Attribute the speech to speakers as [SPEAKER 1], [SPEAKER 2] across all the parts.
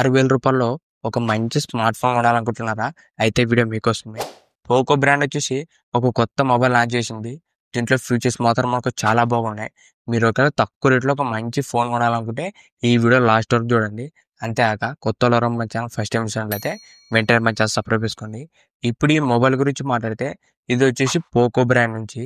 [SPEAKER 1] రూ. 6,000లో ఒక మంచి స్మార్ట్ ఫోన్ కొనాలనుకుంటున్నారా? అయితే వీడియో మీకోసమే. పోకో బ్రాండ్ వచ్చేసి ఒక కొత్త మొబైల్ లాంచ్ చేసింది. దీంట్లో ఫీచర్స్ మాత్రం మనకు చాలా బాగున్నాయి. మీరు ఒకవేళ తక్కువ రేట్లో ఒక మంచి ఫోన్ కొనాలనుకుంటే ఈ వీడియో లాస్ట్ వరకు చూడండి. అంతేకాక కొత్తలో మన ఛానల్ ఫస్ట్ టైం చూసినట్లయితే వెంటనే మన ఛానల్ సబ్స్క్రైబ్ చేసుకోండి. ఇప్పుడు ఈ మొబైల్ గురించి మాట్లాడితే ఇది వచ్చేసి పోకో బ్రాండ్ నుంచి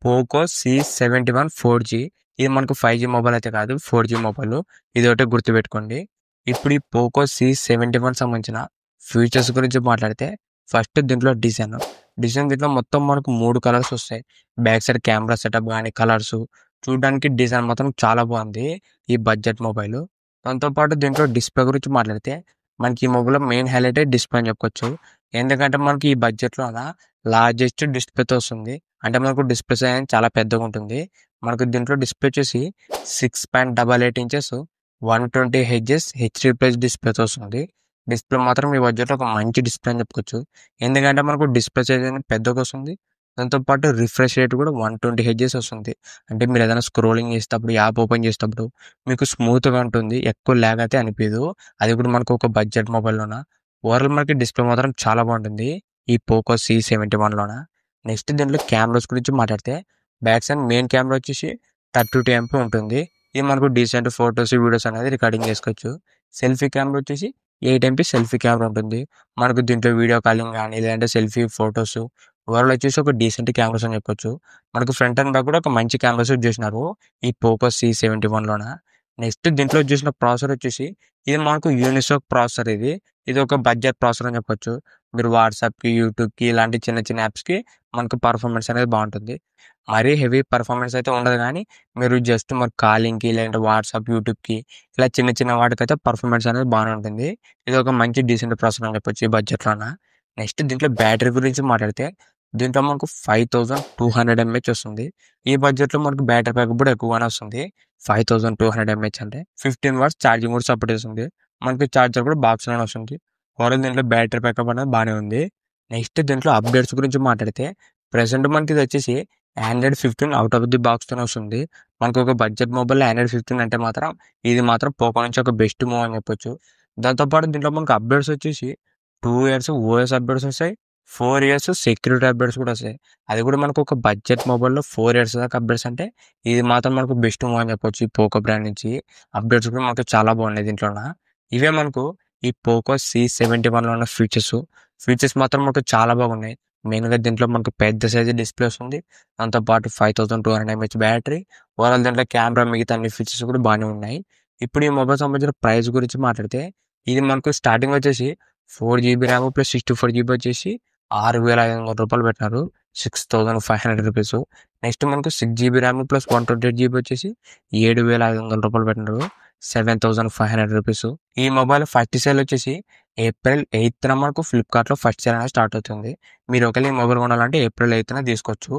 [SPEAKER 1] పోకో C71 4G. ఇది మనకు 5G మొబైల్ అయితే కాదు, 4G మొబైల్. ఇది ఒకటి గుర్తుపెట్టుకోండి. ఇప్పుడు ఈ పోకో C71 సంబంధించిన ఫీచర్స్ గురించి మాట్లాడితే ఫస్ట్ దీంట్లో డిజైన్ దీంట్లో మొత్తం మనకు 3 కలర్స్ వస్తాయి. బ్యాక్ సైడ్ కెమెరా సెటప్ కానీ కలర్స్ చూడడానికి డిజైన్ మాత్రం చాలా బాగుంది ఈ బడ్జెట్ మొబైల్. దాంతోపాటు దీంట్లో డిస్ప్లే గురించి మాట్లాడితే మనకి ఈ మొబైల్లో మెయిన్ హైలైట్ డిస్ప్లే అని చెప్పొచ్చు. ఎందుకంటే మనకి ఈ బడ్జెట్లో లార్జెస్ట్ డిస్ప్లేతో వస్తుంది. అంటే మనకు డిస్ప్లే సైజ్ చాలా పెద్దగా ఉంటుంది. మనకు దీంట్లో డిస్ప్లే వచ్చేసి 6.88 ఇంచెస్ 120 Hz HD+ డిస్ప్లేతో వస్తుంది. డిస్ప్లే మాత్రం ఈ బడ్జెట్లో ఒక మంచి డిస్ప్లే అని చెప్పుకోవచ్చు. ఎందుకంటే మనకు డిస్ప్లే సైజ్ అనేది పెద్దగా వస్తుంది. దాంతోపాటు రిఫ్రెష్ రేట్ కూడా 120 Hz వస్తుంది. అంటే మీరు ఏదైనా స్క్రోలింగ్ చేసేటప్పుడు యాప్ ఓపెన్ చేసేటప్పుడు మీకు స్మూత్గా ఉంటుంది, ఎక్కువ ల్యాగ్ అయితే అనిపించదు. అది కూడా మనకు ఒక బడ్జెట్ మొబైల్లోన. ఓవరాల్ మనకి డిస్ప్లే మాత్రం చాలా బాగుంటుంది ఈ పోకో C71లోన. నెక్స్ట్ దీంట్లో కెమెరాస్ గురించి మాట్లాడితే బ్యాక్ సైడ్ మెయిన్ కెమెరా వచ్చేసి 32 MP ఉంటుంది. ఇది మనకు డీసెంట్ ఫొటోస్ వీడియోస్ అనేది రికార్డింగ్ చేసుకోవచ్చు. సెల్ఫీ కెమెరా వచ్చేసి 8 MP సెల్ఫీ కెమెరా ఉంటుంది. మనకు దీంట్లో వీడియో కాలింగ్ కానీ లేదంటే సెల్ఫీ ఫొటోస్ ఓవరాల్ వచ్చేసి ఒక డీసెంట్ కెమెరాస్ అని చెప్పొచ్చు. మనకు ఫ్రంట్ అండ్ బ్యాక్ కూడా ఒక మంచి కెమెరాస్ యూజ్ చేసినారు ఈ పోకో C71లోన. నెక్స్ట్ దీంట్లో చూసిన ప్రాసెసర్ వచ్చేసి ఇది మనకు యూనిసోక్ ప్రాసెసర్. ఇది ఒక బడ్జెట్ ప్రాసెసర్ అని చెప్పొచ్చు. మీరు వాట్సాప్కి, యూట్యూబ్కి ఇలాంటి చిన్న చిన్న యాప్స్కి మనకు పర్ఫార్మెన్స్ అనేది బాగుంటుంది. మరీ హెవీ పర్ఫార్మెన్స్ అయితే ఉండదు, కానీ మీరు జస్ట్ మరి కాలింగ్కి లేదంటే వాట్సాప్, యూట్యూబ్కి ఇలా చిన్న చిన్న వాటికైతే పర్ఫార్మెన్స్ అనేది బాగానే ఉంటుంది. ఇది ఒక మంచి డీసెంట్ ప్రాసెసర్ అని చెప్పొచ్చు ఈ బడ్జెట్లోన. నెక్స్ట్ దీంట్లో బ్యాటరీ గురించి మాట్లాడితే దీంట్లో మనకు 5200 mAh వస్తుంది. ఈ బడ్జెట్లో మనకు బ్యాటరీ బ్యాకప్ కూడా ఎక్కువగానే వస్తుంది. 5200 mAh అంటే 15 watts ఛార్జింగ్ కూడా సపోర్ట్ చేస్తుంది. మనకి ఛార్జర్ కూడా బాక్స్లోనే వస్తుంది. ఓవరాల్ దీంట్లో బ్యాటరీ బ్యాకప్ అనేది బాగానే ఉంది. నెక్స్ట్ దీంట్లో అప్డేట్స్ గురించి మాట్లాడితే ప్రెసెంట్ మనకి ఇది వచ్చేసి Android 15 అవుట్ ఆఫ్ ది బాక్స్తోనే వస్తుంది. మనకు ఒక బడ్జెట్ మొబైల్లో Android 15 అంటే మాత్రం ఇది మాత్రం పోకో నుంచి ఒక బెస్ట్ మూవ్ అని చెప్పొచ్చు. దాంతోపాటు దీంట్లో మనకు అప్డేట్స్ వచ్చేసి 2 years OS అప్డేట్స్ వస్తాయి, 4 years సెక్యూరిటీ అప్డేట్స్ కూడా వస్తాయి. అది కూడా మనకు ఒక బడ్జెట్ మొబైల్లో 4 years దాకా అప్డేట్స్ అంటే ఇది మాత్రం మనకు బెస్ట్ మూవ్ అని చెప్పొచ్చు. ఈ పోకో బ్రాండ్ నుంచి అప్డేట్స్ కూడా మనకు చాలా బాగున్నాయి దీంట్లోన. ఇవే మనకు ఈ పోకో C71లో ఉన్న ఫీచర్స్ మాత్రం మనకు చాలా బాగున్నాయి. మెయిన్గా దీంట్లో మనకు పెద్ద సైజ్ డిస్ప్లే వస్తుంది. దాంతోపాటు 5200 mAh బ్యాటరీ. ఓవరాల్ దీంట్లో కెమెరా మిగతా అన్ని ఫీచర్స్ కూడా బాగానే ఉన్నాయి. ఇప్పుడు ఈ మొబైల్ సంబంధించిన ప్రైస్ గురించి మాట్లాడితే ఇది మనకు స్టార్టింగ్ వచ్చేసి 4GB ర్యామ్ ప్లస్ 64GB వచ్చేసి 6,500 పెట్టినారు, 6,500 రూపీస్. నెక్స్ట్ మనకు 6GB ర్యామ్ ప్లస్ 128GB వచ్చేసి 7,500 పెట్టినారు, 7,500 రూపీస్. ఈ మొబైల్ ఫస్ట్ సేల్ వచ్చేసి April 8th మనకు ఫ్లిప్కార్ట్లో ఫస్ట్ సేల్ అనేది స్టార్ట్ అవుతుంది. మీరు ఒకవేళ ఈ మొబైల్ కొనాలంటే April 8th తీసుకోవచ్చు.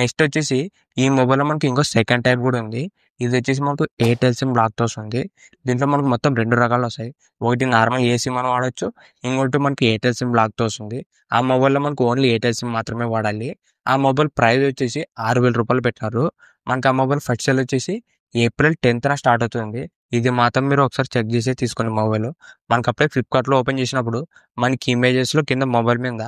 [SPEAKER 1] నెక్స్ట్ వచ్చేసి ఈ మొబైల్లో మనకి ఇంకో సెకండ్ టైప్ కూడా ఉంది. ఇది వచ్చేసి మనకు ఎయిర్టెల్ సిమ్ బ్లాక్తో వస్తుంది. దీంట్లో మనకు మొత్తం 2 రకాలు వస్తాయి. ఒకటి నార్మల్ ఏ సిమ్ మనం వాడచ్చు, ఇంకోటి మనకి ఎయిర్టెల్ సిమ్ బ్లాక్తో వస్తుంది. ఆ మొబైల్లో మనకు ఓన్లీ ఎయిర్టెల్ సిమ్ మాత్రమే వాడాలి. ఆ మొబైల్ ప్రైస్ వచ్చేసి 6,000 పెట్టినారు. మనకి ఆ మొబైల్ ఫస్ట్ సేల్ వచ్చేసి April 10th స్టార్ట్ అవుతుంది. ఇది మాత్రం మీరు ఒకసారి చెక్ చేసి తీసుకోండి మొబైల్. మనకు అప్పుడే ఫ్లిప్కార్ట్లో ఓపెన్ చేసినప్పుడు మనకి ఇమేజెస్లో కింద మొబైల్ మీద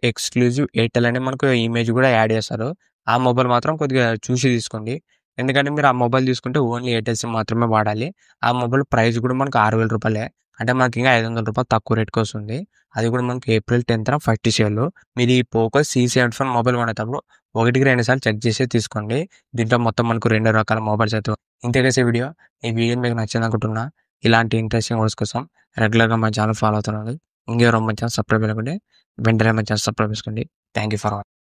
[SPEAKER 1] ఎక్స్క్లూజివ్ ఎయిర్టెల్ అనే మనకు ఇమేజ్ కూడా యాడ్ చేస్తారు. ఆ మొబైల్ మాత్రం కొద్దిగా చూసి తీసుకోండి. ఎందుకంటే మీరు ఆ మొబైల్ తీసుకుంటే ఓన్లీ ఎయిర్టెల్ సిమ్ మాత్రమే వాడాలి. ఆ మొబైల్ ప్రైస్ కూడా మనకు 6,000. అంటే మనకి ఇంకా 500 తక్కువ రేట్కి వస్తుంది. అది కూడా మనకి April 10th ఫస్ట్ సేల్. మీరు ఈ పోకో C71 మొబైల్ కొనేటప్పుడు 1-2 సార్లు చెక్ చేసి తీసుకోండి. దీంట్లో మొత్తం మనకు 2 రకాల మొబైల్స్ అయితే. ఇంతే కదా ఈ వీడియో మీకు నచ్చింది అనుకుంటున్నా. ఇలాంటి ఇంట్రెస్టింగ్ వీడియోస్ కోసం రెగ్యులర్గా మా ఛానల్ ఫాలో అవుతున్నాను. ఇంకెవరో మా ఛానల్ సబ్స్క్రైబ్ అవ్వకండి, వెంటనే మా ఛానల్ సబ్స్క్రైబ్ చేసుకోండి. Thank you for watching.